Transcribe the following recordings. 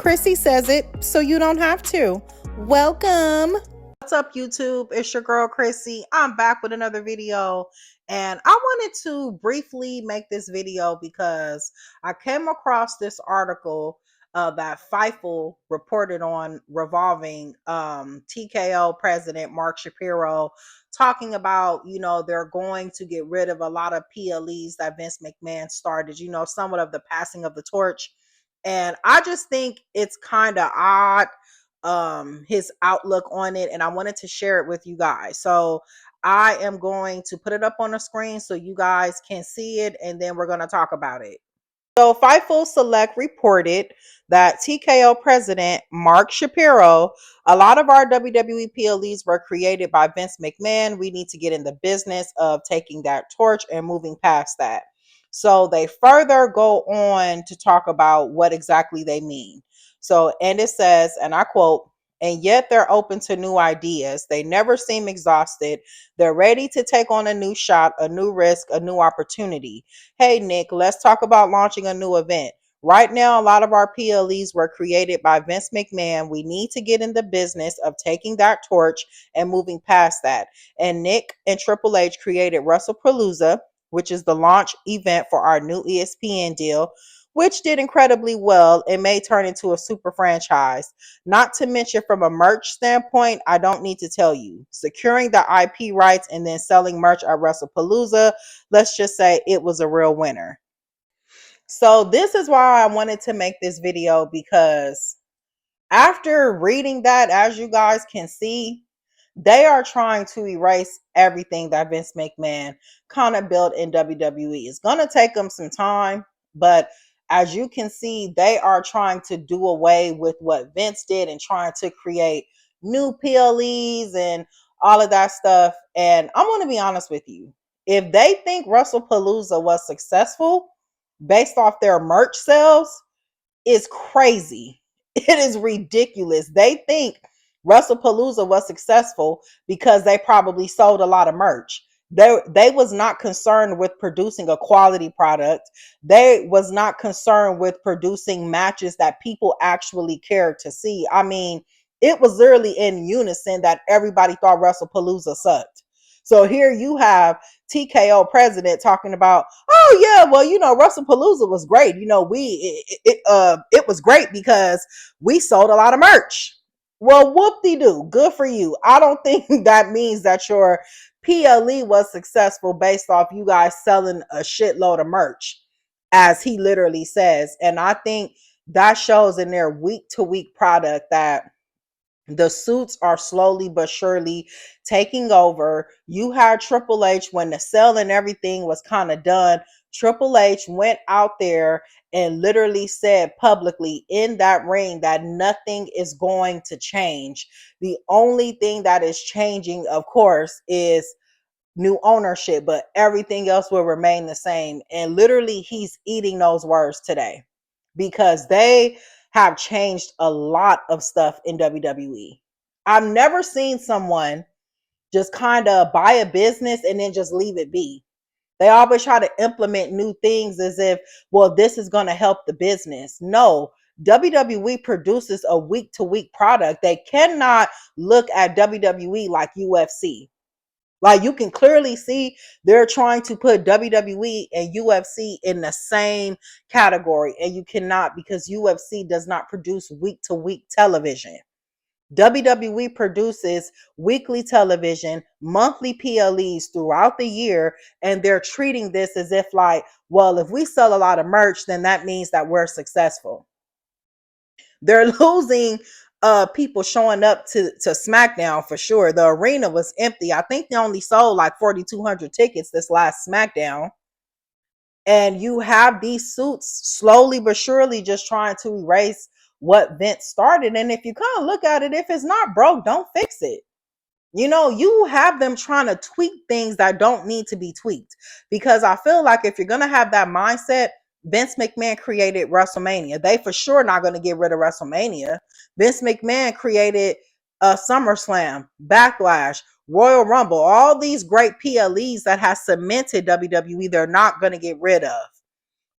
Chrissy says it, so you don't have to. Welcome. What's up, YouTube? It's your girl, Chrissy. I'm back with another video. And I wanted to briefly make this video because I came across this article that Fightful reported on revolving TKO president Mark Shapiro, talking about, they're going to get rid of a lot of PLEs that Vince McMahon started, somewhat of the passing of the torch. And I just think it's kind of odd, his outlook on it, and I wanted to share it with you guys. So I am going to put it up on the screen so you guys can see it, and then we're going to talk about it. So Fightful Select reported that TKO president Mark Shapiro, a lot of our WWE PLEs were created by Vince McMahon. We need to get in the business of taking that torch and moving past that. So they further go on to talk about what exactly they mean. So, and it says, and I quote, "And yet they're open to new ideas. They never seem exhausted. They're ready to take on a new shot, a new risk, a new opportunity. Hey, Nick, let's talk about launching a new event. Right now, a lot of our PLEs were created by Vince McMahon. We need to get in the business of taking that torch and moving past that. And Nick and Triple H created Wrestlepalooza, which is the launch event for our new ESPN deal, which did incredibly well and may turn into a super franchise. Not to mention from a merch standpoint, I don't need to tell you. Securing the IP rights and then selling merch at Wrestlepalooza, let's just say it was a real winner." So this is why I wanted to make this video, because after reading that, as you guys can see, they are trying to erase everything that Vince McMahon kind of built in WWE. It's going to take them some time, but as you can see, they are trying to do away with what Vince did and trying to create new PLEs and all of that stuff. And I'm going to be honest with you. If they think Wrestlepalooza was successful based off their merch sales, is crazy. It is ridiculous. They think Wrestlepalooza was successful because they probably sold a lot of merch. They was not concerned with producing a quality product. They was not concerned with producing matches that people actually cared to see. I mean, it was literally in unison that everybody thought Wrestlepalooza sucked. So here you have TKO president talking about, "Oh yeah, well, Wrestlepalooza was great. It was great because we sold a lot of merch." Well, whoop-de-doo, good for you. I don't think that means that your PLE was successful based off you guys selling a shitload of merch, as he literally says. And I think that shows in their week-to-week product that the suits are slowly but surely taking over. You had Triple H when the sell and everything was kind of done. Triple H went out there and literally said publicly in that ring that nothing is going to change. The only thing that is changing, of course, is new ownership, but everything else will remain the same. And literally, he's eating those words today, because they have changed a lot of stuff in WWE. I've never seen someone just kind of buy a business and then just leave it be. They always try to implement new things as if, well, this is going to help the business. No, WWE produces a week-to-week product. They cannot look at WWE like UFC. Like, you can clearly see they're trying to put WWE and UFC in the same category, and you cannot, because UFC does not produce week-to-week television. WWE produces weekly television, monthly PLEs throughout the year, and they're treating this as if like, well, if we sell a lot of merch, then that means that we're successful. They're losing people showing up to SmackDown for sure. The arena was empty. I think they only sold like 4,200 tickets this last SmackDown. And you have these suits slowly but surely just trying to erase what Vince started. And if you kind of look at it, if it's not broke, don't fix it. You have them trying to tweak things that don't need to be tweaked. Because I feel like if you're going to have that mindset, Vince McMahon created WrestleMania. They for sure not going to get rid of WrestleMania. Vince McMahon created SummerSlam, Backlash, Royal Rumble, all these great PLEs that has cemented WWE, they're not going to get rid of.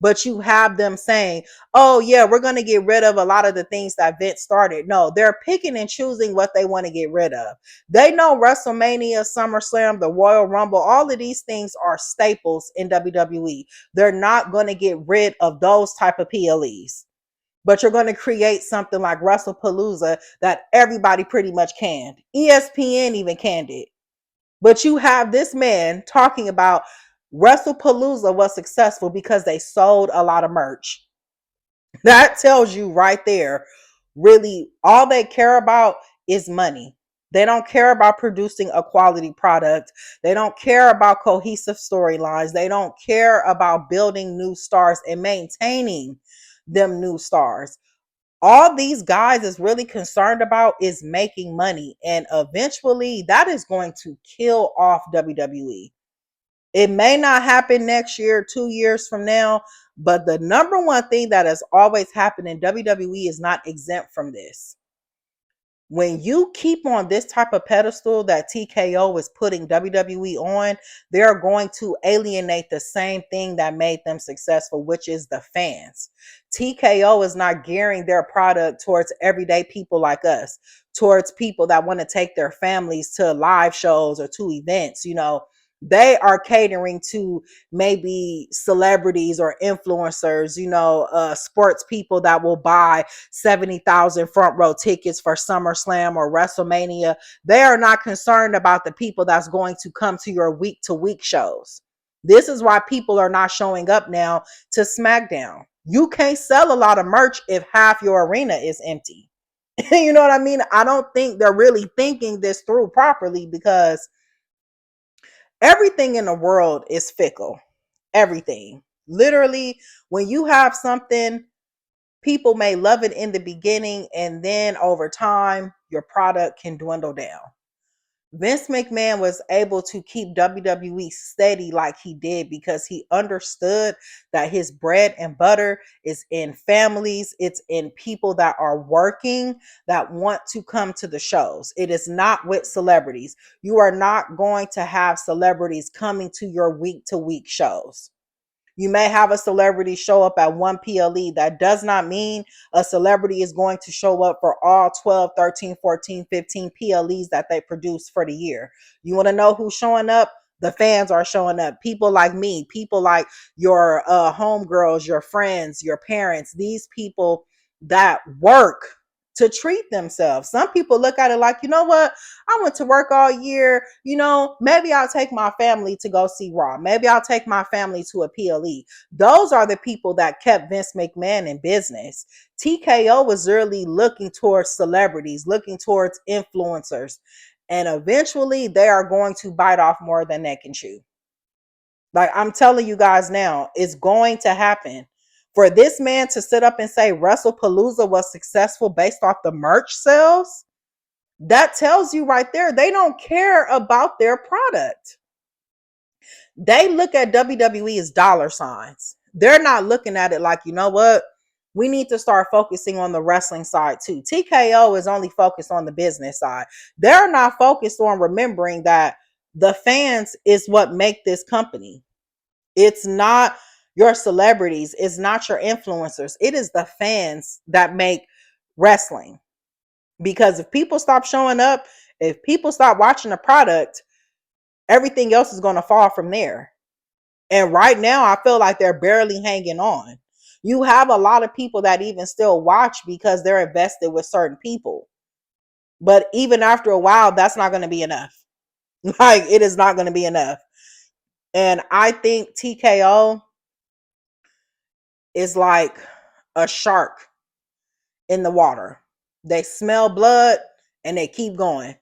But you have them saying, oh yeah, we're going to get rid of a lot of the things that Vince started. No, they're picking and choosing what they want to get rid of. They know WrestleMania, SummerSlam, the Royal Rumble, all of these things are staples in WWE. They're not going to get rid of those type of PLEs. But you're going to create something like Wrestlepalooza that everybody pretty much canned. ESPN even canned it. But you have this man talking about Wrestlepalooza was successful because they sold a lot of merch. That tells you right there, really, all they care about is money. They don't care about producing a quality product. They don't care about cohesive storylines. They don't care about building new stars and maintaining them new stars. All these guys is really concerned about is making money. And eventually that is going to kill off WWE. It may not happen next year, 2 years from now, but the number one thing that has always happened in WWE is not exempt from this. When you keep on this type of pedestal that TKO is putting WWE on, they're going to alienate the same thing that made them successful, which is the fans. TKO is not gearing their product towards everyday people like us, towards people that want to take their families to live shows or to events. They are catering to maybe celebrities or influencers, sports people that will buy 70,000 front row tickets for SummerSlam or WrestleMania. They are not concerned about the people that's going to come to your week to week shows. This is why people are not showing up now to SmackDown. You can't sell a lot of merch if half your arena is empty. You know what I mean? I don't think they're really thinking this through properly, because everything in the world is fickle. Everything. Literally, when you have something, people may love it in the beginning, and then over time, your product can dwindle down. Vince McMahon was able to keep WWE steady like he did because he understood that his bread and butter is in families. It's in people that are working, that want to come to the shows. It is not with celebrities. You are not going to have celebrities coming to your week to week shows. You may have a celebrity show up at one PLE. That does not mean a celebrity is going to show up for all 12, 13, 14, 15 PLEs that they produce for the year. You want to know who's showing up? The fans are showing up. People like me, people like your homegirls, your friends, your parents, these people that work to treat themselves. Some people look at it like, you know what? I went to work all year. Maybe I'll take my family to go see Raw. Maybe I'll take my family to a PLE. Those are the people that kept Vince McMahon in business. TKO was really looking towards celebrities, looking towards influencers. And eventually they are going to bite off more than they can chew. Like, I'm telling you guys now, it's going to happen. For this man to sit up and say Wrestlepalooza was successful based off the merch sales, that tells you right there, they don't care about their product. They look at WWE as dollar signs. They're not looking at it like, you know what? We need to start focusing on the wrestling side too. TKO is only focused on the business side. They're not focused on remembering that the fans is what make this company. It's not your celebrities. It's not your influencers. It is the fans that make wrestling. Because if people stop showing up, if people stop watching the product, everything else is going to fall from there. And right now, I feel like they're barely hanging on. You have a lot of people that even still watch because they're invested with certain people. But even after a while, that's not going to be enough. Like, it is not going to be enough. And I think TKO is like a shark in the water. They smell blood and they keep going.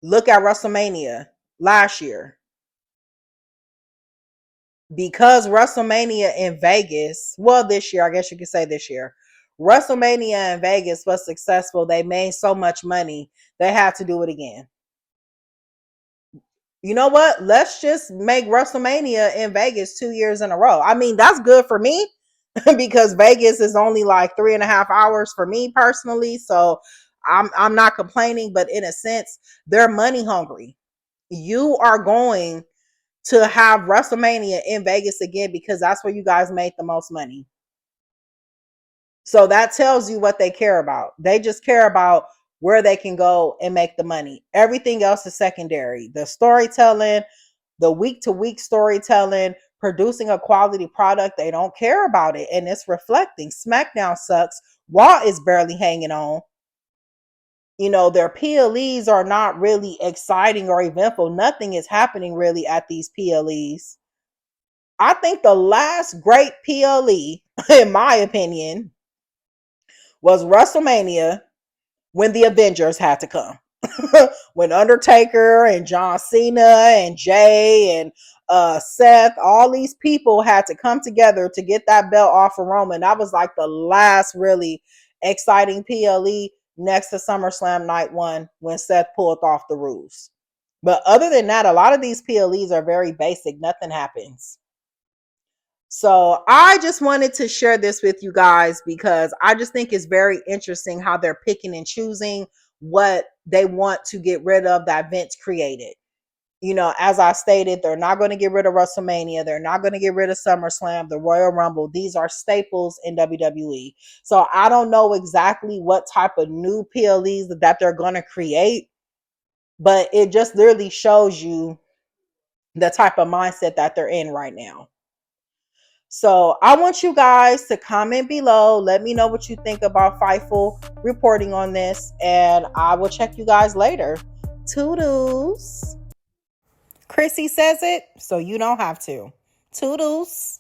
Look at WrestleMania last year. Because WrestleMania in Vegas, well, this year, I guess you could say this year, WrestleMania in Vegas was successful. They made so much money, they had to do it again. You know what? Let's just make WrestleMania in Vegas 2 years in a row. I mean, that's good for me because Vegas is only like 3.5 hours for me personally. So I'm not complaining, but in a sense, they're money hungry. You are going to have WrestleMania in Vegas again because that's where you guys made the most money. So that tells you what they care about. They just care about where they can go and make the money. Everything else is secondary. The storytelling, the week to week storytelling, producing a quality product, they don't care about it. And it's reflecting. SmackDown sucks. Raw is barely hanging on. You know, their PLEs are not really exciting or eventful. Nothing is happening really at these PLEs. I think the last great PLE, in my opinion, was WrestleMania when the Avengers had to come. When Undertaker and John Cena and Jay and Seth, all these people had to come together to get that belt off of Roman. That was like the last really exciting PLE next to SummerSlam Night 1 when Seth pulled off the rules. But other than that, a lot of these PLEs are very basic. Nothing happens. So I just wanted to share this with you guys because I just think it's very interesting how they're picking and choosing what they want to get rid of that Vince created. You know, as I stated, they're not going to get rid of WrestleMania. They're not going to get rid of SummerSlam, the Royal Rumble. These are staples in WWE. So I don't know exactly what type of new PLEs that they're going to create, but it just literally shows you the type of mindset that they're in right now. So I want you guys to comment below. Let me know what you think about Fightful reporting on this, and I will check you guys later. Toodles. Chrissy says it, so you don't have to. Toodles.